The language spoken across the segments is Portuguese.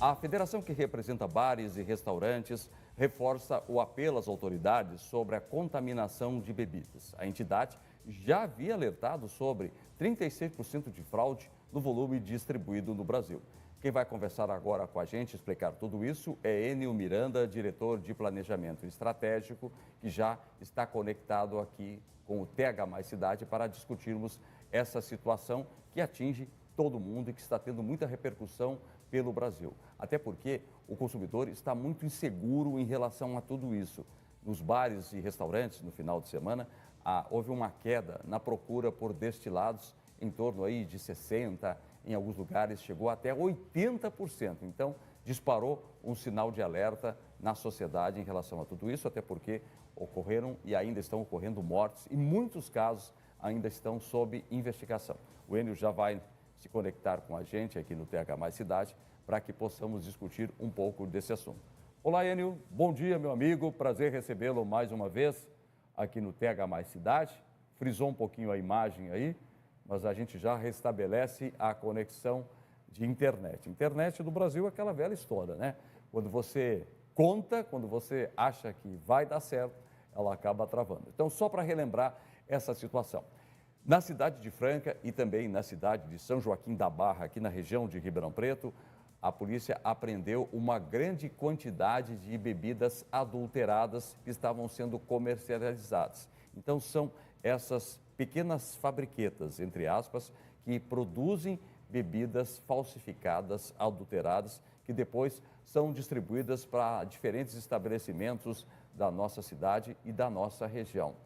A federação que representa bares e restaurantes reforça o apelo às autoridades sobre a contaminação de bebidas. A entidade já havia alertado sobre 36% de fraude no volume distribuído no Brasil. Quem vai conversar agora com a gente, explicar tudo isso, é Enio Miranda, diretor de Planejamento Estratégico, que já está conectado aqui com o TH Mais Cidade para discutirmos essa situação que atinge todo mundo e que está tendo muita repercussão pelo Brasil. Até porque o consumidor está muito inseguro em relação a tudo isso. Nos bares e restaurantes, no final de semana, houve uma queda na procura por destilados em torno aí de 60%, em alguns lugares chegou até 80%. Então, disparou um sinal de alerta na sociedade em relação a tudo isso, até porque ocorreram e ainda estão ocorrendo mortes e muitos casos ainda estão sob investigação. O Enio já vai se conectar com a gente aqui no TH Mais Cidade para que possamos discutir um pouco desse assunto. Olá, Enio. Bom dia, meu amigo. Prazer recebê-lo mais uma vez aqui no TH Mais Cidade. Frisou um pouquinho a imagem aí, mas a gente já restabelece a conexão de internet. Internet do Brasil é aquela velha história, né? Quando você conta, quando você acha que vai dar certo, ela acaba travando. Então, só para relembrar essa situação. Na cidade de Franca e também na cidade de São Joaquim da Barra, aqui na região de Ribeirão Preto, a polícia apreendeu uma grande quantidade de bebidas adulteradas que estavam sendo comercializadas. Então, são essas pequenas fabriquetas, entre aspas, que produzem bebidas falsificadas, adulteradas, que depois são distribuídas para diferentes estabelecimentos da nossa cidade e da nossa região.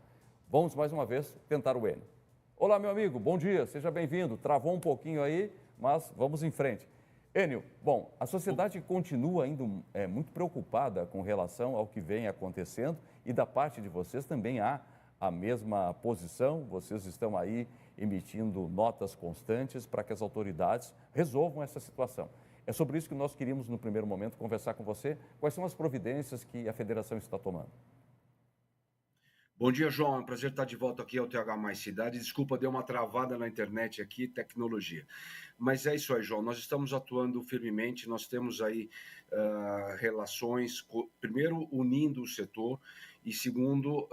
Vamos mais uma vez tentar o Enio. Olá, meu amigo, bom dia, seja bem-vindo. Travou um pouquinho aí, mas vamos em frente. Enio, bom, a sociedade continua ainda muito preocupada com relação ao que vem acontecendo e da parte de vocês também há a mesma posição, vocês estão aí emitindo notas constantes para que as autoridades resolvam essa situação. É sobre isso que nós queríamos, no primeiro momento, conversar com você. Quais são as providências que a federação está tomando? Bom dia, João. É um prazer estar de volta aqui ao TH Mais Cidade. Desculpa, deu uma travada na internet aqui, tecnologia. Mas é isso aí, João. Nós estamos atuando firmemente, nós temos aí relações, primeiro, unindo o setor e, segundo,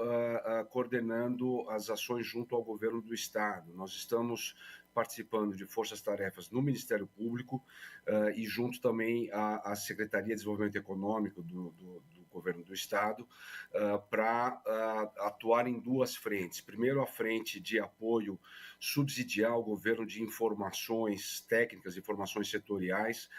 coordenando as ações junto ao governo do Estado. Nós estamos participando de forças-tarefas no Ministério Público e junto também à Secretaria de Desenvolvimento Econômico do governo do Estado, para atuar em duas frentes. Primeiro, a frente de apoio subsidiar o governo de informações técnicas, informações setoriais,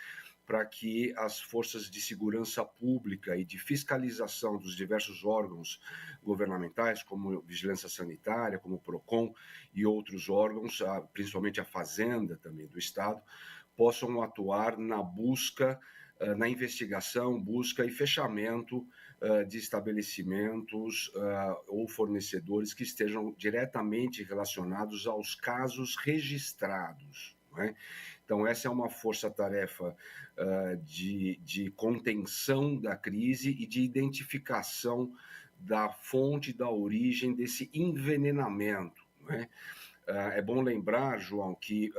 para que as forças de segurança pública e de fiscalização dos diversos órgãos governamentais, como Vigilância Sanitária, como o PROCON e outros órgãos, principalmente a Fazenda também do Estado, possam atuar na busca, na investigação, busca e fechamento de estabelecimentos ou fornecedores que estejam diretamente relacionados aos casos registrados. Não é? Então, essa é uma força-tarefa de contenção da crise e de identificação da fonte, da origem desse envenenamento. Não é? É bom lembrar, João, que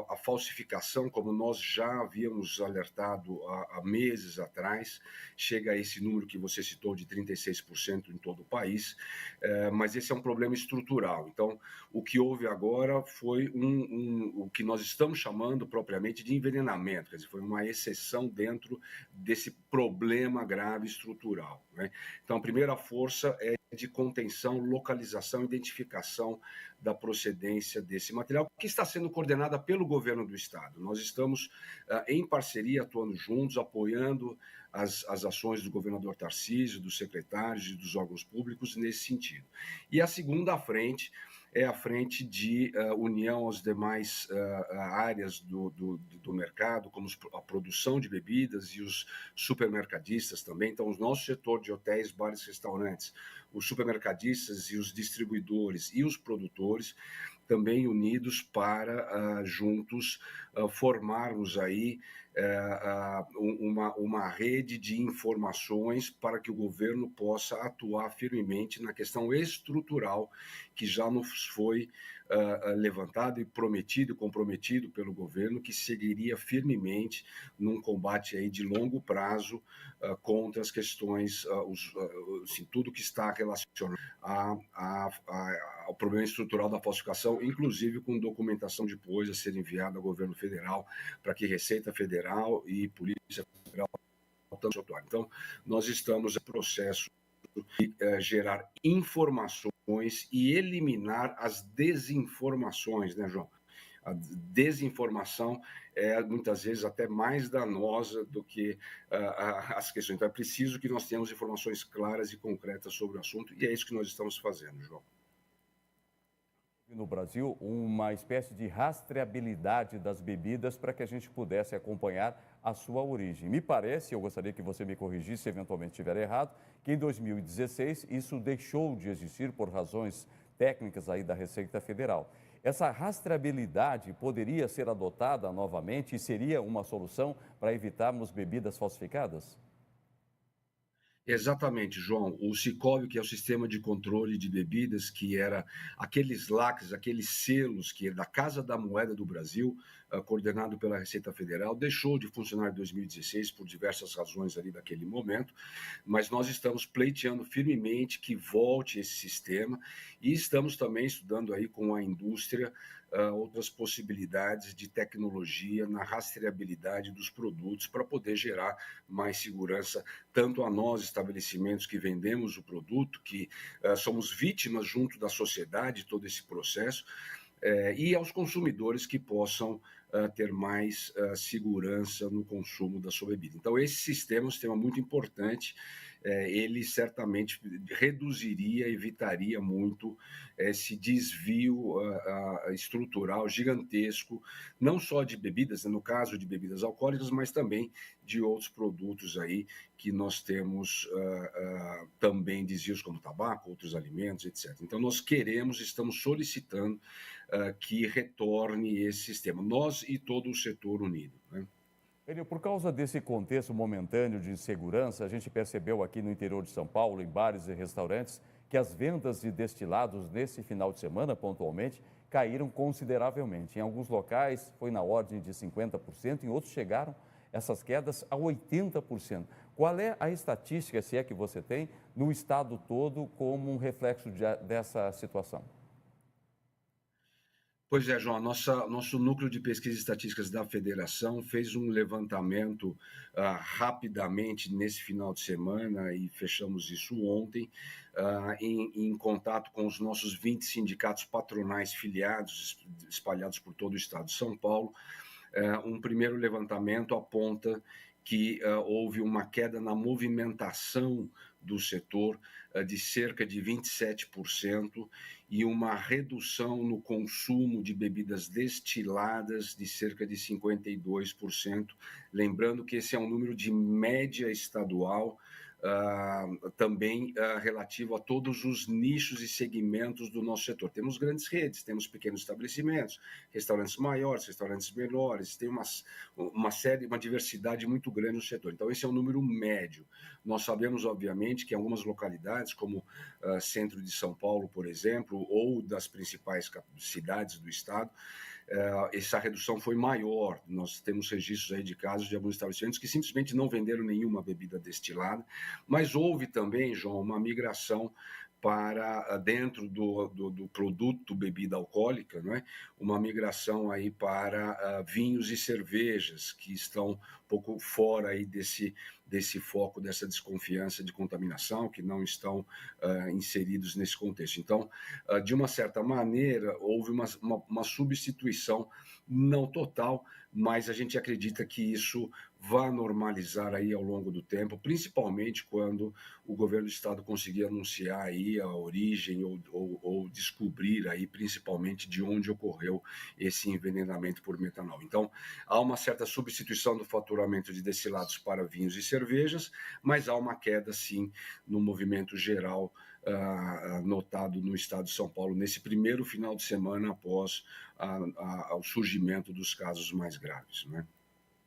a falsificação, como nós já havíamos alertado há meses atrás, chega a esse número que você citou de 36% em todo o país, mas esse é um problema estrutural. Então, o que houve agora foi o que nós estamos chamando propriamente de envenenamento, quer dizer, foi uma exceção dentro desse problema grave estrutural. Né? Então, a primeira força é de contenção, localização, identificação da procedência desse material, que está sendo coordenada pelo governo do Estado. Nós estamos em parceria, atuando juntos, apoiando as ações do governador Tarcísio, dos secretários e dos órgãos públicos nesse sentido. E a segunda frente é a frente de união às demais áreas do mercado, como a produção de bebidas e os supermercadistas também. Então, o nosso setor de hotéis, bares e restaurantes, os supermercadistas e os distribuidores e os produtores, também unidos para juntos formarmos aí uma rede de informações para que o governo possa atuar firmemente na questão estrutural que já nos foi levantado e prometido, comprometido pelo governo, que seguiria firmemente num combate aí de longo prazo contra as questões, assim, tudo que está relacionado ao problema estrutural da falsificação, inclusive com documentação depois a ser enviada ao governo federal, para que Receita Federal e Polícia Federal possam atuar. Então, nós estamos em processo de gerar informações e eliminar as desinformações, né, João? A desinformação é muitas vezes até mais danosa do que as questões. Então é preciso que nós tenhamos informações claras e concretas sobre o assunto, e é isso que nós estamos fazendo, João. No Brasil, uma espécie de rastreabilidade das bebidas para que a gente pudesse acompanhar a sua origem. Me parece, eu gostaria que você me corrigisse se eventualmente estiver errado, que em 2016 isso deixou de existir por razões técnicas aí da Receita Federal. Essa rastreabilidade poderia ser adotada novamente e seria uma solução para evitarmos bebidas falsificadas? Exatamente, João. O Sicov, que é o sistema de controle de bebidas, que era aqueles lacres, aqueles selos que é da Casa da Moeda do Brasil, coordenado pela Receita Federal, deixou de funcionar em 2016 por diversas razões ali daquele momento, mas nós estamos pleiteando firmemente que volte esse sistema e estamos também estudando aí com a indústria outras possibilidades de tecnologia na rastreabilidade dos produtos para poder gerar mais segurança, tanto a nós, estabelecimentos que vendemos o produto, que somos vítimas junto da sociedade de todo esse processo, e aos consumidores que possam ter mais segurança no consumo da sua bebida. Então, esse sistema é um sistema muito importante, ele certamente reduziria, evitaria muito esse desvio estrutural gigantesco, não só de bebidas, no caso de bebidas alcoólicas, mas também de outros produtos aí que nós temos também desvios como tabaco, outros alimentos, etc. Então, nós estamos solicitando que retorne esse sistema, nós e todo o setor unido, né? Enio, por causa desse contexto momentâneo de insegurança, a gente percebeu aqui no interior de São Paulo, em bares e restaurantes, que as vendas de destilados nesse final de semana, pontualmente, caíram consideravelmente. Em alguns locais foi na ordem de 50%, em outros chegaram essas quedas a 80%. Qual é a estatística, se é que você tem, no estado todo como um reflexo dessa situação? Pois é, João, nosso núcleo de pesquisa e estatísticas da federação fez um levantamento rapidamente nesse final de semana e fechamos isso ontem, em contato com os nossos 20 sindicatos patronais filiados, espalhados por todo o estado de São Paulo. Um primeiro levantamento aponta que houve uma queda na movimentação do setor de cerca de 27% e uma redução no consumo de bebidas destiladas de cerca de 52%. Lembrando que esse é um número de média estadual, também relativo a todos os nichos e segmentos do nosso setor. Temos grandes redes, temos pequenos estabelecimentos, restaurantes maiores, restaurantes menores, tem uma diversidade muito grande no setor. Então, esse é um número médio. Nós sabemos, obviamente, que em algumas localidades, como centro de São Paulo, por exemplo, ou das principais cidades do estado, essa redução foi maior. Nós temos registros aí de casos de alguns estabelecimentos que simplesmente não venderam nenhuma bebida destilada, mas houve também, João, uma migração para dentro do produto bebida alcoólica, não é? Uma migração aí para vinhos e cervejas, que estão um pouco fora aí desse foco, dessa desconfiança de contaminação, que não estão inseridos nesse contexto. Então, de uma certa maneira, houve uma substituição, não total, mas a gente acredita que isso vai normalizar aí ao longo do tempo, principalmente quando o governo do estado conseguir anunciar aí a origem ou descobrir aí principalmente de onde ocorreu esse envenenamento por metanol. Então, há uma certa substituição do faturamento de destilados para vinhos e cervejas, mas há uma queda sim no movimento geral notado no estado de São Paulo nesse primeiro final de semana após o surgimento dos casos mais graves, né?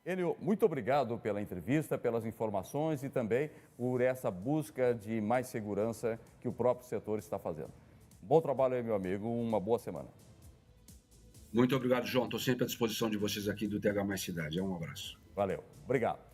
Enio, muito obrigado pela entrevista, pelas informações e também por essa busca de mais segurança que o próprio setor está fazendo. Bom trabalho aí, meu amigo, uma boa semana. Muito obrigado, João. Estou sempre à disposição de vocês aqui do TH Mais Cidade. Um abraço. Valeu, obrigado.